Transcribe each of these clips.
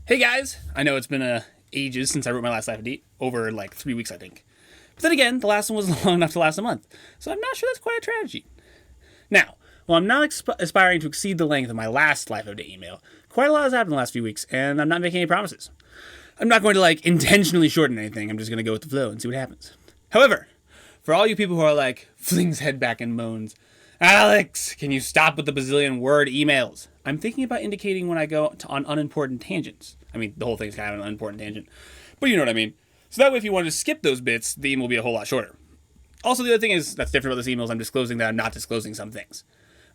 Hey guys, I know it's been ages since I wrote my last life update, over like 3 weeks I think. But then again, the last one was long enough to last a month, so I'm not sure that's quite a tragedy. Now, while I'm not aspiring to exceed the length of my last life update email, quite a lot has happened in the last few weeks, and I'm not making any promises. I'm not going to intentionally shorten anything, I'm just going to go with the flow and see what happens. However, for all you people who are flings head back and moans, Alex, can you stop with the bazillion word emails? I'm thinking about indicating when I go on unimportant tangents. I mean, the whole thing's kind of an unimportant tangent, but you know what I mean. So that way, if you want to skip those bits, the email will be a whole lot shorter. Also, the other thing that's different about this email is I'm disclosing that I'm not disclosing some things.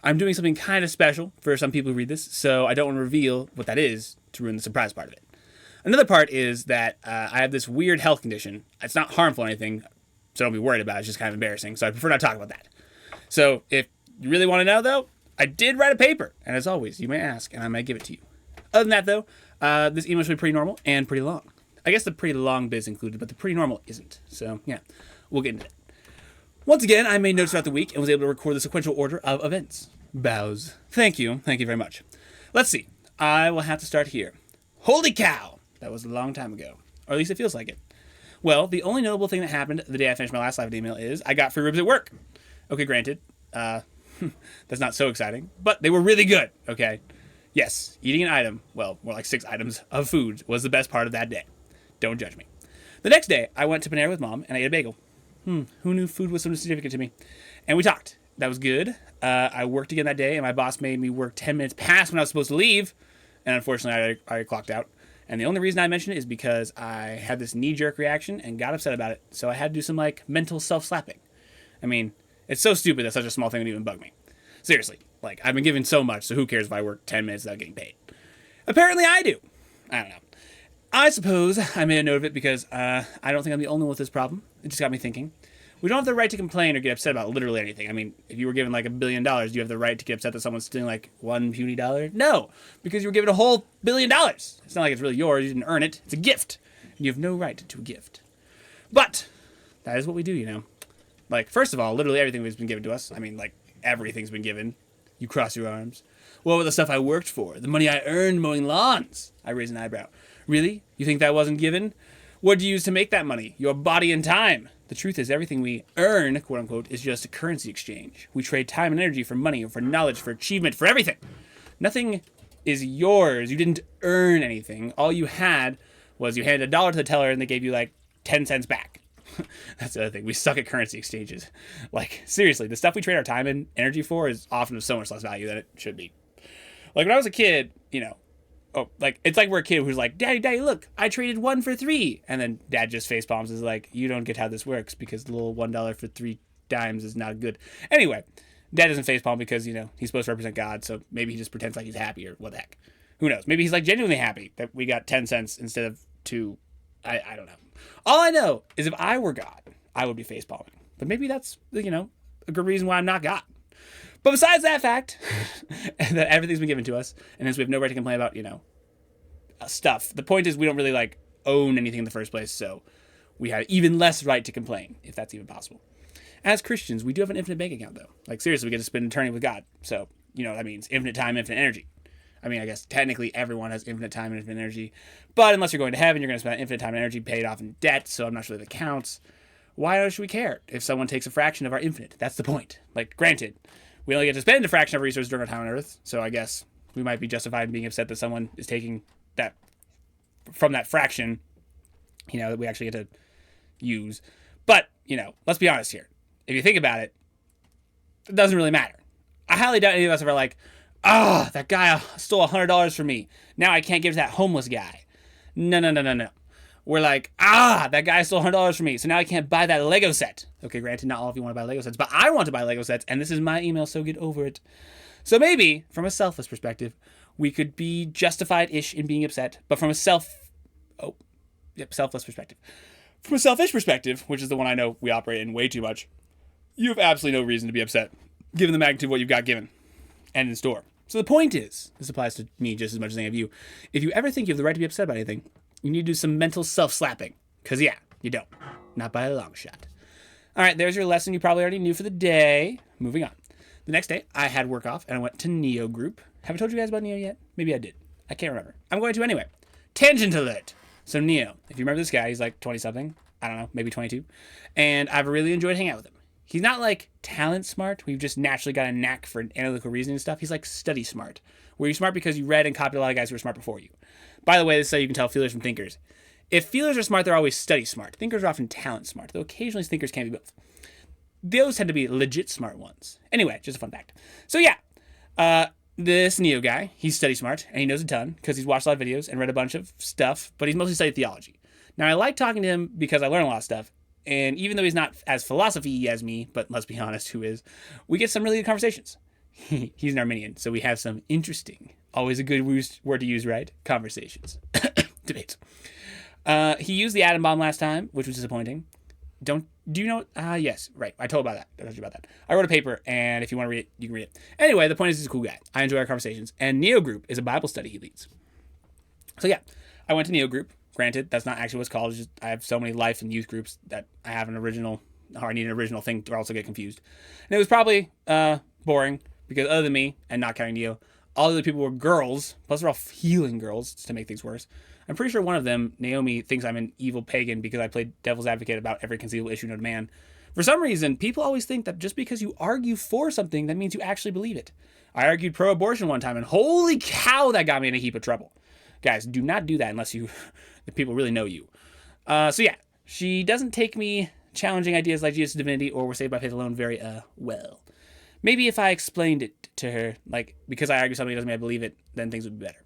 I'm doing something kind of special for some people who read this, so I don't want to reveal what that is to ruin the surprise part of it. Another part is that I have this weird health condition. It's not harmful or anything, so don't be worried about it. It's just kind of embarrassing, so I prefer not to talk about that. So if you really want to know, though, I did write a paper, and as always, you may ask, and I might give it to you. Other than that, though, this email should be pretty normal and pretty long. I guess the pretty long bit's included, but the pretty normal isn't. So, yeah, we'll get into it. Once again, I made notes throughout the week and was able to record the sequential order of events. Bows. Thank you. Thank you very much. Let's see. I will have to start here. Holy cow! That was a long time ago. Or at least it feels like it. Well, the only notable thing that happened the day I finished my last live email is I got free ribs at work. Okay, granted. That's not so exciting, but they were really good, okay? Yes, eating an item, well, more like 6 items of food was the best part of that day. Don't judge me. The next day, I went to Panera with Mom, and I ate a bagel. Who knew food was so significant to me? And we talked. That was good. I worked again that day, and my boss made me work 10 minutes past when I was supposed to leave, and unfortunately, I already clocked out. And the only reason I mention it is because I had this knee-jerk reaction and got upset about it, so I had to do some, mental self-slapping. I mean, it's so stupid that such a small thing would even bug me. Seriously, I've been given so much, so who cares if I work 10 minutes without getting paid? Apparently I do. I don't know. I suppose I made a note of it because I don't think I'm the only one with this problem. It just got me thinking. We don't have the right to complain or get upset about literally anything. I mean, if you were given $1 billion, do you have the right to get upset that someone's stealing one puny dollar? No, because you were given a whole $1 billion. It's not like it's really yours. You didn't earn it. It's a gift. And you have no right to a gift. But that is what we do, you know. First of all, literally everything has been given to us. I mean, everything's been given. You cross your arms. What about the stuff I worked for? The money I earned mowing lawns? I raise an eyebrow. Really? You think that wasn't given? What do you use to make that money? Your body and time. The truth is everything we earn, quote unquote, is just a currency exchange. We trade time and energy for money, for knowledge, for achievement, for everything. Nothing is yours. You didn't earn anything. All you had was you handed $1 to the teller and they gave you 10 cents back. That's the other thing. We suck at currency exchanges. Seriously, the stuff we trade our time and energy for is often of so much less value than it should be. When I was a kid, it's like we're a kid who's like, Daddy, look, I traded 1 for 3. And then Dad just face palms is like, you don't get how this works because the little $1 for 3 dimes is not good. Anyway, Dad doesn't face palm because, he's supposed to represent God. So maybe he just pretends like he's happy or what the heck. Who knows? Maybe he's genuinely happy that we got 10 cents instead of 2. I don't know. All I know is if I were God, I would be face palming. But maybe that's, a good reason why I'm not God. But besides that fact, that everything's been given to us, and hence we have no right to complain about, stuff. The point is we don't really, own anything in the first place, so we have even less right to complain, if that's even possible. As Christians, we do have an infinite bank account, though. Seriously, we get to spend eternity with God. So, that means infinite time, infinite energy. I mean, I guess technically everyone has infinite time and infinite energy, but unless you're going to heaven, you're going to spend infinite time and energy paid off in debt, so I'm not sure that counts. Why should we care if someone takes a fraction of our infinite? That's the point. Granted, we only get to spend a fraction of resources during our time on Earth, so I guess we might be justified in being upset that someone is taking that from that fraction, that we actually get to use. But, let's be honest here. If you think about it, it doesn't really matter. I highly doubt any of us are that guy stole $100 from me. Now I can't give it to that homeless guy. No. We're that guy stole $100 from me, so now I can't buy that Lego set. Okay, granted, not all of you want to buy Lego sets, but I want to buy Lego sets, and this is my email, so get over it. So maybe, from a selfless perspective, we could be justified-ish in being upset, but from a selfless perspective. From a selfish perspective, which is the one I know we operate in way too much, you have absolutely no reason to be upset, given the magnitude of what you've got given and in store. So the point is, this applies to me just as much as any of you, if you ever think you have the right to be upset about anything, you need to do some mental self-slapping. Because yeah, you don't. Not by a long shot. Alright, there's your lesson you probably already knew for the day. Moving on. The next day, I had work off and I went to Neo Group. Have I told you guys about Neo yet? Maybe I did. I can't remember. I'm going to anyway. Tangent alert. So Neo, if you remember this guy, he's like 20-something. I don't know, maybe 22. And I've really enjoyed hanging out with him. He's not like talent smart, where you've just naturally got a knack for analytical reasoning and stuff. He's like study smart, where you're smart because you read and copied a lot of guys who were smart before you. By the way, this is how you can tell feelers from thinkers. If feelers are smart, they're always study smart. Thinkers are often talent smart, though occasionally thinkers can be both. Those tend to be legit smart ones. Anyway, just a fun fact. So yeah, this Neo guy, he's study smart, and he knows a ton, because he's watched a lot of videos and read a bunch of stuff, but he's mostly studied theology. Now, I like talking to him because I learn a lot of stuff, and even though he's not as philosophy-y as me, but let's be honest, who is, we get some really good conversations. He's an Arminian, so we have some interesting, always a good word to use, right? Conversations. Debates. He used the atom bomb last time, which was disappointing. Do you know? Yes, right. I told you about that. I wrote a paper, and if you want to read it, you can read it. Anyway, the point is he's a cool guy. I enjoy our conversations, and Neo Group is a Bible study he leads. So yeah, I went to Neo Group. Granted, that's not actually what it's called. It's just, I have so many life and youth groups that I have an original, or I need an original thing to also get confused. And it was probably boring, because other than me, and not counting Neo, all the other people were girls, plus they're all healing girls to make things worse. I'm pretty sure one of them, Naomi, thinks I'm an evil pagan because I played devil's advocate about every conceivable issue known to man. For some reason, people always think that just because you argue for something, that means you actually believe it. I argued pro-abortion one time, and holy cow, that got me in a heap of trouble. Guys, do not do that unless the people really know you. So yeah, she doesn't take me challenging ideas like Jesus' divinity or we're saved by faith alone very well. Maybe if I explained it to her, like, because I argue something doesn't mean I believe it, then things would be better.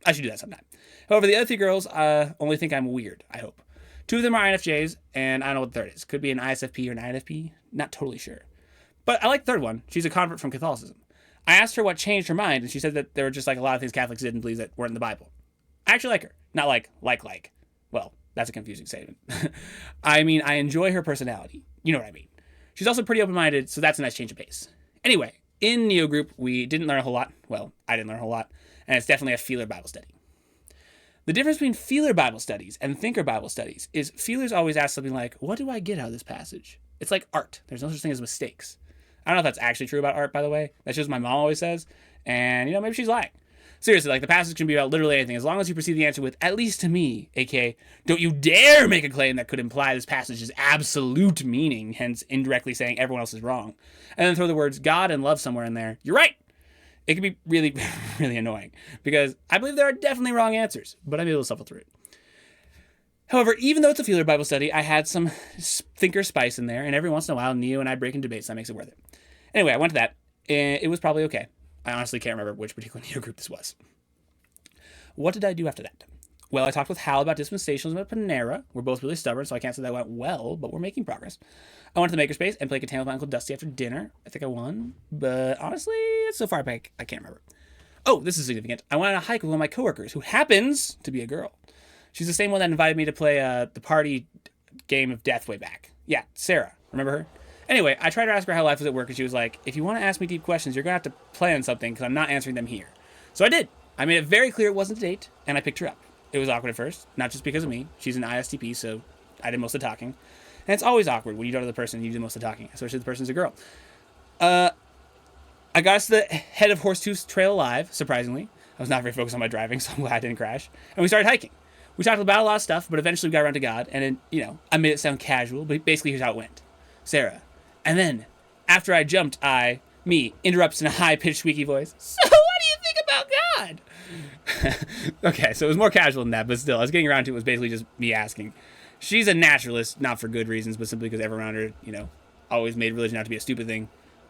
I should do that sometime. However, the other three girls only think I'm weird, I hope. Two of them are INFJs, and I don't know what the third is. Could be an ISFP or an INFP. Not totally sure. But I like the third one. She's a convert from Catholicism. I asked her what changed her mind, and she said that there were just like a lot of things Catholics didn't believe that weren't in the Bible. I actually like her. Not like. Well, that's a confusing statement. I mean, I enjoy her personality. You know what I mean. She's also pretty open-minded, so that's a nice change of pace. Anyway, in Neo Group, we didn't learn a whole lot. Well, I didn't learn a whole lot, and it's definitely a feeler Bible study. The difference between feeler Bible studies and thinker Bible studies is feelers always ask something like, what do I get out of this passage? It's like art. There's no such thing as mistakes. I don't know if that's actually true about art, by the way. That's just what my mom always says. And, maybe she's lying. Seriously, like, the passage can be about literally anything, as long as you perceive the answer with, at least to me, aka, don't you dare make a claim that could imply this passage's absolute meaning, hence indirectly saying everyone else is wrong. And then throw the words God and love somewhere in there. You're right! It can be really, really annoying, because I believe there are definitely wrong answers, but I'm able to suffer through it. However, even though it's a feeler Bible study, I had some thinker spice in there, and every once in a while, Neo and I break into debates, so that makes it worth it. Anyway, I went to that, and it was probably okay. I honestly can't remember which particular Neo group this was. What did I do after that? Well, I talked with Hal about dispensationalism at Panera. We're both really stubborn, so I can't say that went well, but we're making progress. I went to the Makerspace and played Catan with my Uncle Dusty after dinner. I think I won, but honestly, it's so far back, I can't remember. Oh, this is significant. I went on a hike with one of my coworkers, who happens to be a girl. She's the same one that invited me to play the party game of death way back. Yeah, Sarah. Remember her? Anyway, I tried to ask her how life was at work, and she was like, if you want to ask me deep questions, you're going to have to plan something, because I'm not answering them here. So I did. I made it very clear it wasn't a date, and I picked her up. It was awkward at first, not just because of me. She's an ISTP, so I did most of the talking. And it's always awkward when you go to the person and you do most of the talking, especially if the person's a girl. I got us to the head of Horsetooth Trail alive, surprisingly. I was not very focused on my driving, so I'm glad I didn't crash. And we started hiking. We talked about a lot of stuff, but eventually we got around to God, and then, I made it sound casual, but basically here's how it went. Sarah. And then, after I jumped, me, interrupts in a high-pitched, squeaky voice. So what do you think about God? Okay, so it was more casual than that, but still, I was getting around to it was basically just me asking. She's a naturalist, not for good reasons, but simply because everyone around her, always made religion out to be a stupid thing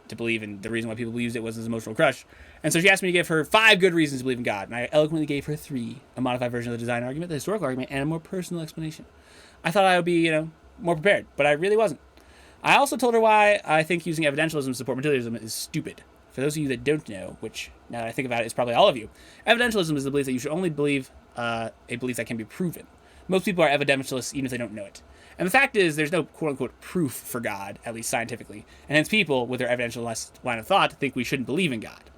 to believe in. The reason why people used it was his emotional crush. And so she asked me to give her 5 good reasons to believe in God, and I eloquently gave her 3. A modified version of the design argument, the historical argument, and a more personal explanation. I thought I would be, more prepared, but I really wasn't. I also told her why I think using evidentialism to support materialism is stupid. For those of you that don't know, which, now that I think about it, is probably all of you, evidentialism is the belief that you should only believe a belief that can be proven. Most people are evidentialists even if they don't know it. And the fact is, there's no quote-unquote proof for God, at least scientifically, and hence people, with their evidentialist line of thought, think we shouldn't believe in God.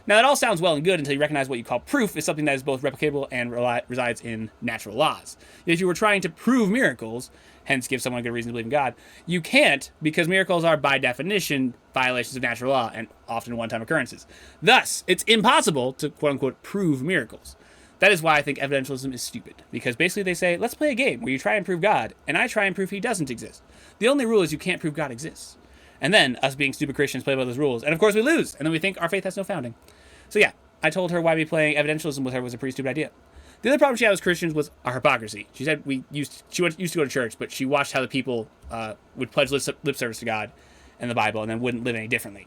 Now, that all sounds well and good until you recognize what you call proof is something that is both replicable and resides in natural laws. If you were trying to prove miracles, hence give someone a good reason to believe in God, you can't, because miracles are, by definition, violations of natural law and often one-time occurrences. Thus, it's impossible to, quote-unquote, prove miracles. That is why I think evidentialism is stupid, because basically they say, let's play a game where you try and prove God, and I try and prove he doesn't exist. The only rule is you can't prove God exists. And then, us being stupid Christians play by those rules, and of course we lose, and then we think our faith has no founding. So yeah, I told her why me playing evidentialism with her was a pretty stupid idea. The other problem she had with Christians was our hypocrisy. She said she used to go to church, but she watched how the people would pledge lip service to God and the Bible, and then wouldn't live any differently.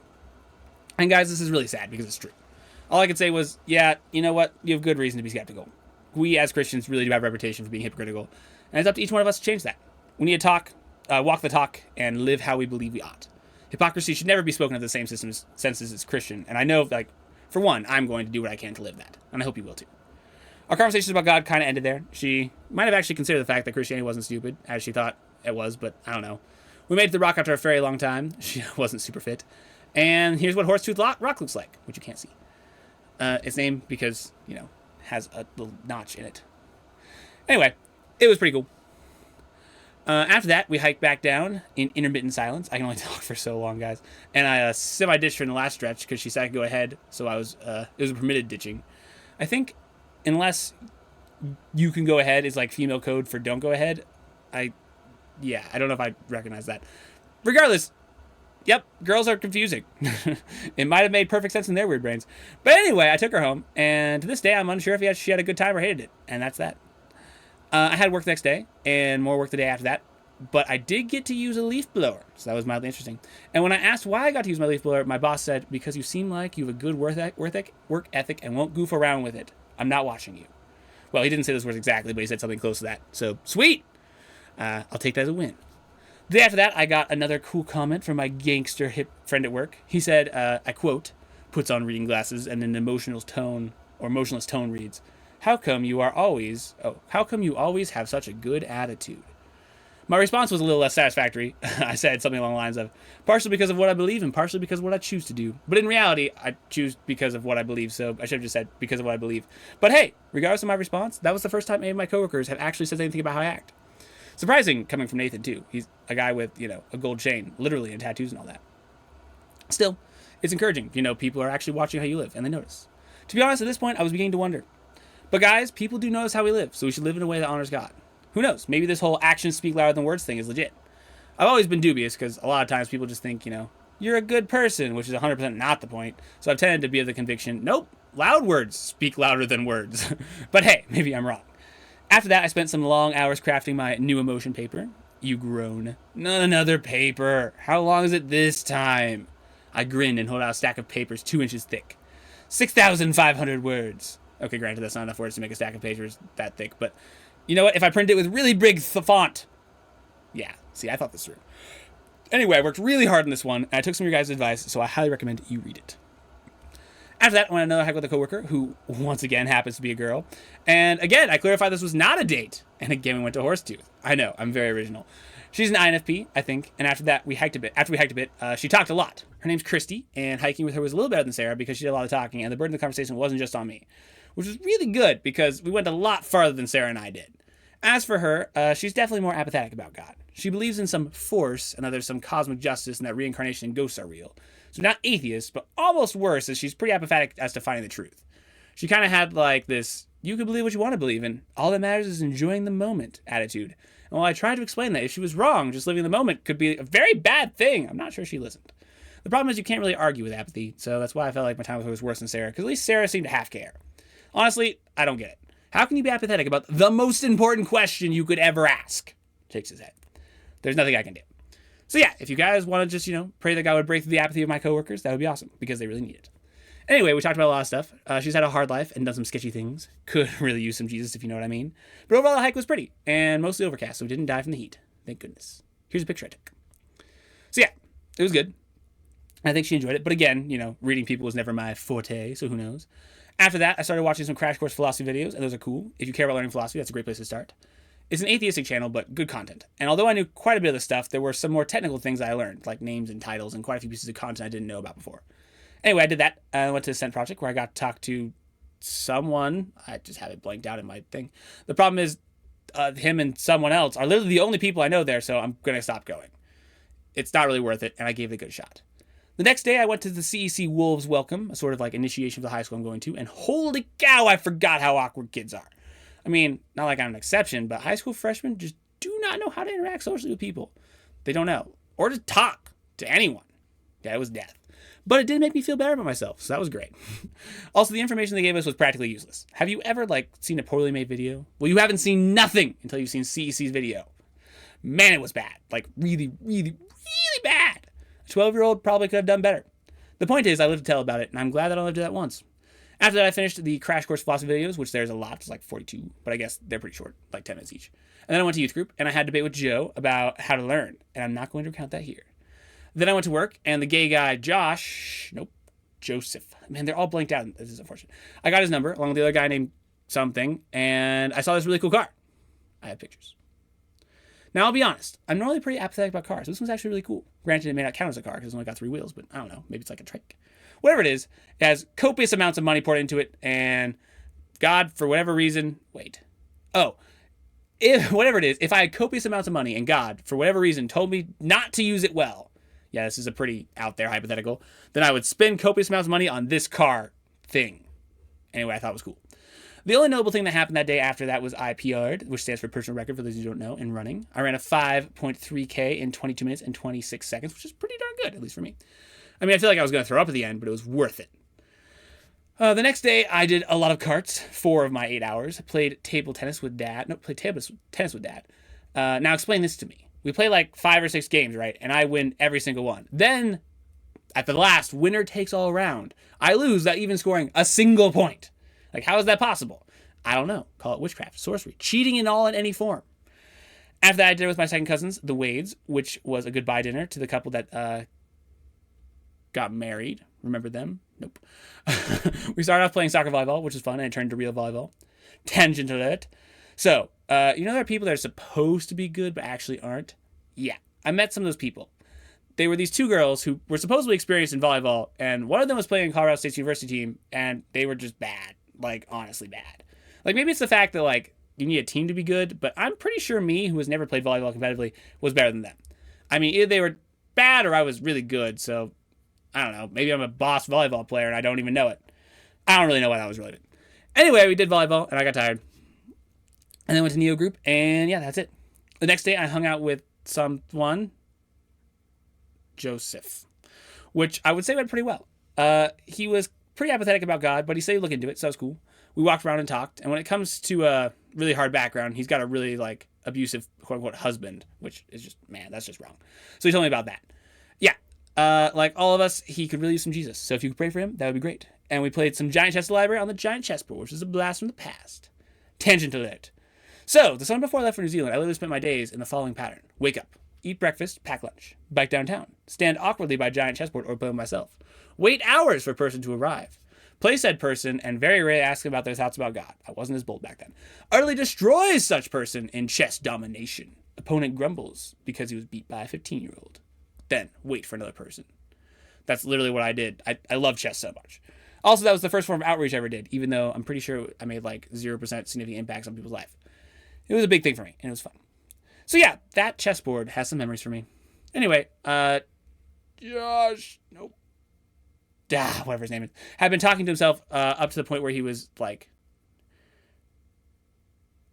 And guys, this is really sad, because it's true. All I could say was, yeah, you know what? You have good reason to be skeptical. We as Christians really do have a reputation for being hypocritical, and it's up to each one of us to change that. We need to walk the talk, and live how we believe we ought. Hypocrisy should never be spoken of the same senses as Christian, and I know, for one, I'm going to do what I can to live that, and I hope you will too. Our conversations about God kind of ended there. She might have actually considered the fact that Christianity wasn't stupid, as she thought it was, but I don't know. We made it to the rock after a very long time. She wasn't super fit. And here's what Horsetooth Rock looks like, which you can't see. It's named because, has a little notch in it. Anyway, it was pretty cool. After that, we hiked back down in intermittent silence. I can only talk for so long, guys. And I semi-ditched her in the last stretch because she said I could go ahead, so it was a permitted ditching. I think, unless you can go ahead is like female code for don't go ahead. I don't know if I recognize that. Regardless, yep, girls are confusing. It might have made perfect sense in their weird brains. But anyway, I took her home, and to this day, I'm unsure if she had a good time or hated it, and that's that. I had work the next day, and more work the day after that, but I did get to use a leaf blower, so that was mildly interesting. And when I asked why I got to use my leaf blower, my boss said, because you seem like you have a good work ethic and won't goof around with it. I'm not watching you. Well, he didn't say those words exactly, but he said something close to that, so sweet! I'll take that as a win. The day after that, I got another cool comment from my gangster hip friend at work. He said, I quote, puts on reading glasses and an emotionless tone reads, how come you always have such a good attitude? My response was a little less satisfactory. I said something along the lines of, partially because of what I believe and partially because of what I choose to do. But in reality, I choose because of what I believe, so I should have just said because of what I believe. But hey, regardless of my response, that was the first time any of my coworkers have actually said anything about how I act. Surprising coming from Nathan, too. He's a guy with, a gold chain, literally, and tattoos and all that. Still, it's encouraging. People are actually watching how you live, and they notice. To be honest, at this point, I was beginning to wonder. But guys, people do notice how we live, so we should live in a way that honors God. Who knows? Maybe this whole actions speak louder than words thing is legit. I've always been dubious, because a lot of times people just think, you're a good person, which is 100% not the point. So I've tended to be of the conviction, nope, loud words speak louder than words. But hey, maybe I'm wrong. After that, I spent some long hours crafting my new emotion paper. You groan. Not another paper. How long is it this time? I grinned and hold out a stack of papers 2 inches thick. 6,500 words. Okay, granted, that's not enough words to make a stack of papers that thick, but you know what? If I print it with really big font. Yeah, see, I thought this through. Anyway, I worked really hard on this one, and I took some of your guys' advice, so I highly recommend you read it. After that, I went on another hike with a coworker, who, once again, happens to be a girl. And again, I clarified this was not a date. And again, we went to Horsetooth. I know, I'm very original. She's an INFP, I think, and after that, we hiked a bit. She talked a lot. Her name's Christy, and hiking with her was a little better than Sarah because she did a lot of talking, and the burden of the conversation wasn't just on me, which was really good because we went a lot farther than Sarah and I did. As for her, she's definitely more apathetic about God. She believes in some force and that there's some cosmic justice and that reincarnation and ghosts are real. So not atheist, but almost worse, as she's pretty apathetic as to finding the truth. She kind of had like this, you can believe what you want to believe in, all that matters is enjoying the moment attitude. And while I tried to explain that if she was wrong, just living the moment could be a very bad thing, I'm not sure she listened. The problem is you can't really argue with apathy, so that's why I felt like my time with her was worse than Sarah, because at least Sarah seemed to half care. Honestly, I don't get it. How can you be apathetic about the most important question you could ever ask? Shakes his head. There's nothing I can do. So yeah, if you guys want to just, pray that God would break through the apathy of my coworkers, that would be awesome, because they really need it. Anyway, we talked about a lot of stuff. She's had a hard life and done some sketchy things. Could really use some Jesus, if you know what I mean. But overall, the hike was pretty, and mostly overcast, so we didn't die from the heat. Thank goodness. Here's a picture I took. So yeah, it was good. I think she enjoyed it, but again, reading people was never my forte, so who knows. After that, I started watching some Crash Course philosophy videos, and those are cool. If you care about learning philosophy, that's a great place to start. It's an atheistic channel, but good content. And although I knew quite a bit of the stuff, there were some more technical things I learned, like names and titles, and quite a few pieces of content I didn't know about before. Anyway, I did that. I went to the Ascent Project, where I got to talk to someone. I just have it blanked out in my thing. The problem is, him and someone else are literally the only people I know there, so I'm going to stop going. It's not really worth it, and I gave it a good shot. The next day, I went to the CEC Wolves welcome, a sort of like initiation for the high school I'm going to, and holy cow, I forgot how awkward kids are. I mean, not like I'm an exception, but high school freshmen just do not know how to interact socially with people. They don't know. Or to talk to anyone. Yeah, it was death. But it did make me feel better about myself, so that was great. Also, the information they gave us was practically useless. Have you ever, seen a poorly made video? Well, you haven't seen nothing until you've seen CEC's video. Man, it was bad. Really, really, really bad. A 12-year-old probably could have done better. The point is, I lived to tell about it, and I'm glad that I lived to that once. After that, I finished the Crash Course Philosophy videos, which there's a lot. It's like 42, but I guess they're pretty short, like 10 minutes each. And then I went to youth group, and I had a debate with Joe about how to learn, and I'm not going to recount that here. Then I went to work, and the gay guy, Joseph. Man, they're all blanked out. This is unfortunate. I got his number, along with the other guy named something, and I saw this really cool car. I have pictures. Now, I'll be honest. I'm normally pretty apathetic about cars. This one's actually really cool. Granted, it may not count as a car because it's only got 3 wheels, but I don't know. Maybe it's like a trike. Whatever it is, it has copious amounts of money poured into it, and God, for whatever reason, whatever it is, if I had copious amounts of money and God, for whatever reason, told me not to use it well, yeah, this is a pretty out there hypothetical, then I would spend copious amounts of money on this car thing. Anyway, I thought it was cool. The only notable thing that happened that day after that was I PR'd, which stands for personal record for those who don't know, in running. I ran a 5.3K in 22 minutes and 26 seconds, which is pretty darn good, at least for me. I mean, I feel like I was going to throw up at the end, but it was worth it. The next day, I did a lot of carts, 4 of my 8 hours. I played table tennis with Dad. Tennis with Dad. Now, explain this to me. We play like 5 or 6 games, right? And I win every single one. Then, at the last, winner takes all around. I lose without even scoring a single point. Like, how is that possible? I don't know. Call it witchcraft, sorcery, cheating in any form. After that, I did it with my second cousins, the Wades, which was a goodbye dinner to the couple that got married. Remember them? Nope. We started off playing soccer volleyball, which was fun, and it turned to real volleyball. Tangent alert. So, there are people that are supposed to be good but actually aren't? Yeah, I met some of those people. They were these 2 girls who were supposedly experienced in volleyball, and one of them was playing in Colorado State's university team, and they were just bad. Like, honestly bad. Like, maybe it's the fact that, you need a team to be good, but I'm pretty sure me, who has never played volleyball competitively, was better than them. I mean, either they were bad or I was really good, so I don't know. Maybe I'm a boss volleyball player and I don't even know it. I don't really know why that was related. Anyway, we did volleyball and I got tired. And then went to Neo Group and yeah, that's it. The next day I hung out with someone, Joseph, which I would say went pretty well. He was pretty apathetic about God, but he said he'd look into it, so that was cool. We walked around and talked. And when it comes to a really hard background, he's got a really abusive quote unquote husband, which is just, man, that's just wrong. So he told me about that. Yeah. Like all of us, he could really use some Jesus. So if you could pray for him, that would be great. And we played some giant chess library on the giant chessboard, which is a blast from the past. Tangent alert. So, the summer before I left for New Zealand, I literally spent my days in the following pattern. Wake up. Eat breakfast, pack lunch. Bike downtown. Stand awkwardly by giant chessboard or play with myself. Wait hours for a person to arrive. Play said person and very rarely ask about their thoughts about God. I wasn't as bold back then. Utterly destroys such person in chess domination. Opponent grumbles because he was beat by a 15-year-old. Then, wait for another person. That's literally what I did. I love chess so much. Also, that was the first form of outreach I ever did, even though I'm pretty sure I made 0% significant impacts on people's life. It was a big thing for me, and it was fun. So yeah, that chessboard has some memories for me. Anyway, Josh, nope. Whatever his name is, had been talking to himself up to the point where he was like,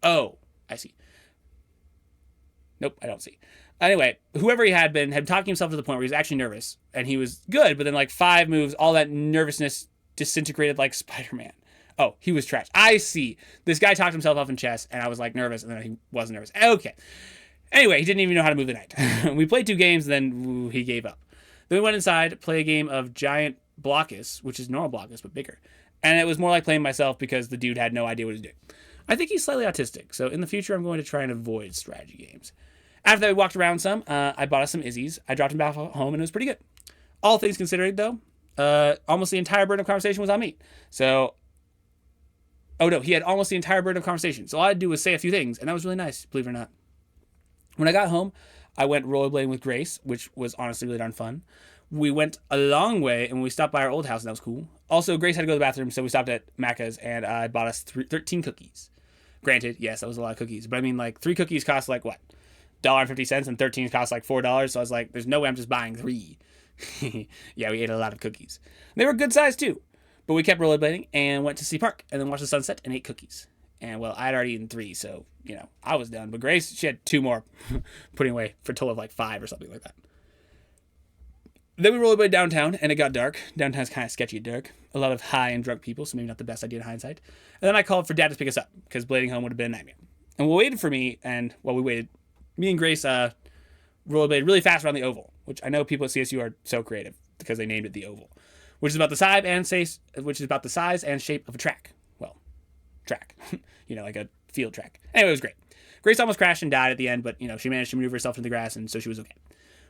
oh, I see. Nope, I don't see. Anyway, whoever he had been talking himself to the point where he was actually nervous, and he was good, but then 5 moves, all that nervousness disintegrated like Spider-Man. Oh, he was trash. I see. This guy talked himself off in chess, and I was nervous, and then he wasn't nervous. Okay. Anyway, he didn't even know how to move the knight. We played 2 games, and then he gave up. Then we went inside, play a game of giant Blockus, which is normal Blockus, but bigger. And it was more like playing myself because the dude had no idea what he was doing. I think he's slightly autistic, so in the future I'm going to try and avoid strategy games. After that, we walked around some. I bought us some Izzy's. I dropped him back home, and it was pretty good. All things considered, though, almost the entire burden of conversation was on me. So, oh no, he had almost the entire burden of conversation. So all I had to do was say a few things, and that was really nice, believe it or not. When I got home, I went rollerblading with Grace, which was honestly really darn fun. We went a long way, and we stopped by our old house, and that was cool. Also, Grace had to go to the bathroom, so we stopped at Macca's, and I bought us 13 cookies. Granted, yes, that was a lot of cookies, but I mean, 3 cookies cost what? $1.50, and 13 cost $4, so I was like, there's no way I'm just buying 3. Yeah, we ate a lot of cookies. They were good size too. But we kept rollerblading and went to Sea Park and then watched the sunset and ate cookies. And well, I'd already eaten 3, so, I was done. But Grace, she had 2 more putting away for a total of like 5 or something like that. Then we rollerbladed downtown and it got dark. Downtown's kind of sketchy at dark. A lot of high and drunk people, so maybe not the best idea in hindsight. And then I called for Dad to pick us up because blading home would have been a nightmare. And we waited for me, and while we waited, me and Grace rollerbladed really fast around the oval, which I know people at CSU are so creative because they named it the oval, which is about the size and shape of a track. Well, track, like a field track. Anyway, it was great. Grace almost crashed and died at the end, but she managed to maneuver herself into the grass, and so she was okay,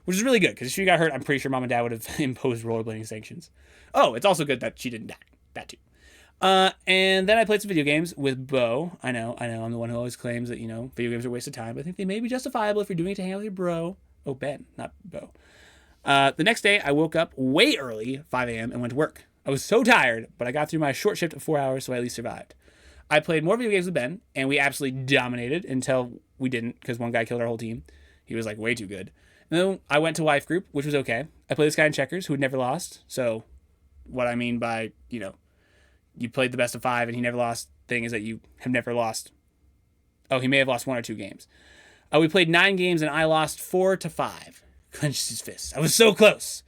which is really good because if she got hurt, I'm pretty sure Mom and Dad would have imposed rollerblading sanctions. Oh, it's also good that she didn't die. That too. And then I played some video games with Bo. I know, I'm the one who always claims that, video games are a waste of time, but I think they may be justifiable if you're doing it to hang out with your bro. Oh, Ben, not Bo. The next day, I woke up way early, 5 a.m., and went to work. I was so tired, but I got through my short shift of 4 hours, so I at least survived. I played more video games with Ben, and we absolutely dominated until we didn't, because one guy killed our whole team. He was, way too good. And then I went to wife group, which was okay. I played this guy in checkers who had never lost, so what I mean by, you played the best of 5 and he never lost thing is that you have never lost. Oh, he may have lost 1 or 2 games. We played 9 games and I lost 4-5. Clenched his fists. I was so close.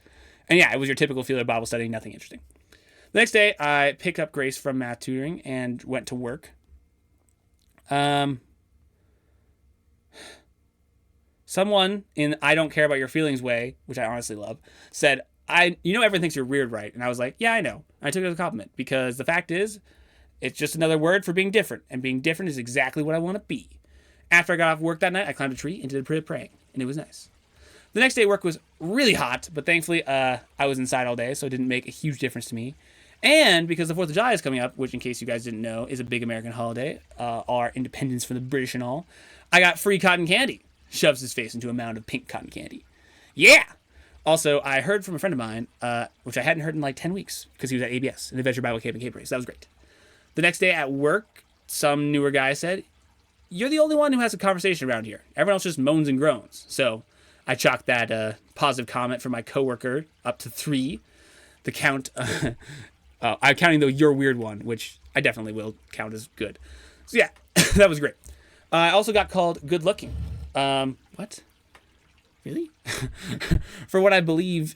And yeah, it was your typical field of Bible study, nothing interesting. The next day, I picked up Grace from math tutoring and went to work. Someone in I don't care about your feelings way, which I honestly love, said, everyone thinks you're weird, right? And I was like, yeah, I know. I took it as a compliment because the fact is, it's just another word for being different. And being different is exactly what I want to be. After I got off work that night, I climbed a tree and did a prayer praying. And it was nice. The next day, work was really hot, but thankfully, I was inside all day, so it didn't make a huge difference to me. And because the 4th of July is coming up, which in case you guys didn't know, is a big American holiday, our independence from the British and all, I got free cotton candy. Shoves his face into a mound of pink cotton candy. Yeah! Also, I heard from a friend of mine, which I hadn't heard in 10 weeks, because he was at ABS, an Adventure Bible Camp in Cape Race. That was great. The next day at work, some newer guy said, "You're the only one who has a conversation around here. Everyone else just moans and groans." So I chalked that positive comment from my coworker up to 3. The count, I'm counting the "you're weird" one, which I definitely will count as good. So yeah, that was great. I also got called good looking. What? Really? For what I believe.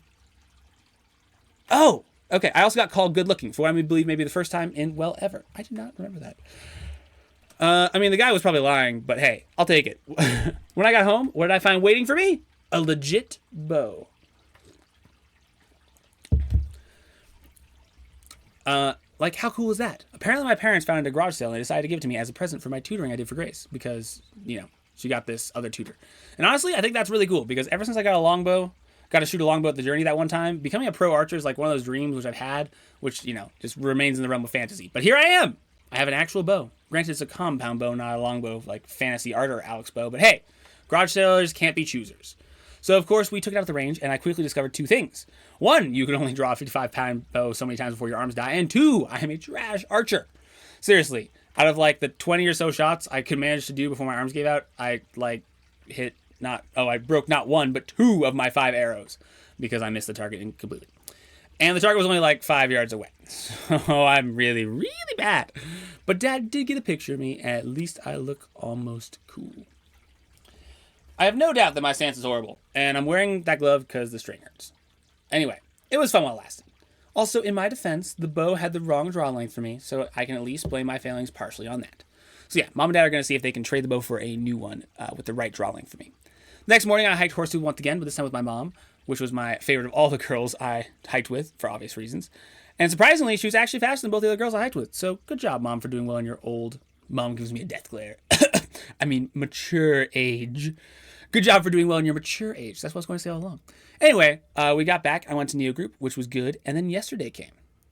Oh, okay. I also got called good looking for what I believe maybe the first time in, ever. I did not remember that. The guy was probably lying, but hey, I'll take it. When I got home, what did I find waiting for me? A legit bow. How cool is that? Apparently my parents found it at a garage sale and they decided to give it to me as a present for my tutoring I did for Grace because, she got this other tutor. And honestly, I think that's really cool because ever since I got to shoot a longbow at the Journey that one time, becoming a pro archer is one of those dreams which I've had, which, just remains in the realm of fantasy. But here I am. I have an actual bow. Granted, it's a compound bow, not a longbow like Fantasy Art or Alex bow. But hey, garage sailors can't be choosers. So, of course, we took it out of the range, and I quickly discovered 2 things. 1, you can only draw a 55-pound bow so many times before your arms die. And 2, I am a trash archer. Seriously, out of the 20 or so shots I could manage to do before my arms gave out, I broke not 1, but 2 of my 5 arrows because I missed the target completely. And the target was only 5 yards away. So I'm really, really bad. But Dad did get a picture of me, and at least I look almost cool. I have no doubt that my stance is horrible, and I'm wearing that glove because the string hurts. Anyway, it was fun while it lasted. Also, in my defense, the bow had the wrong draw length for me, so I can at least blame my failings partially on that. So yeah, Mom and Dad are going to see if they can trade the bow for a new one with the right draw length for me. The next morning, I hiked Horseshoe once again, but this time with my mom, which was my favorite of all the girls I hiked with, for obvious reasons. And surprisingly, she was actually faster than both the other girls I hiked with. So good job, Mom, for doing well in your old... Mom gives me a death glare. Mature age. Good job for doing well in your mature age. That's what I was going to say all along. Anyway, we got back. I went to Neo Group, which was good. And then yesterday came.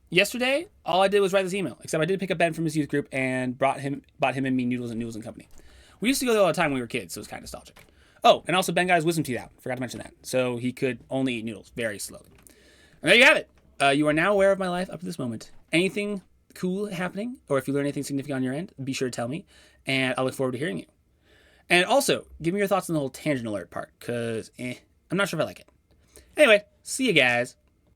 Yesterday, all I did was write this email. Except I did pick up Ben from his youth group and bought him and me noodles and Company. We used to go there all the time when we were kids, so it was kind of nostalgic. Oh, and also Ben got his wisdom teeth out. Forgot to mention that. So he could only eat noodles very slowly. And there you have it. You are now aware of my life up to this moment. Anything cool happening, or if you learn anything significant on your end, be sure to tell me, and I'll look forward to hearing you. And also, give me your thoughts on the whole tangent alert part, because I'm not sure if I like it. Anyway, See you guys.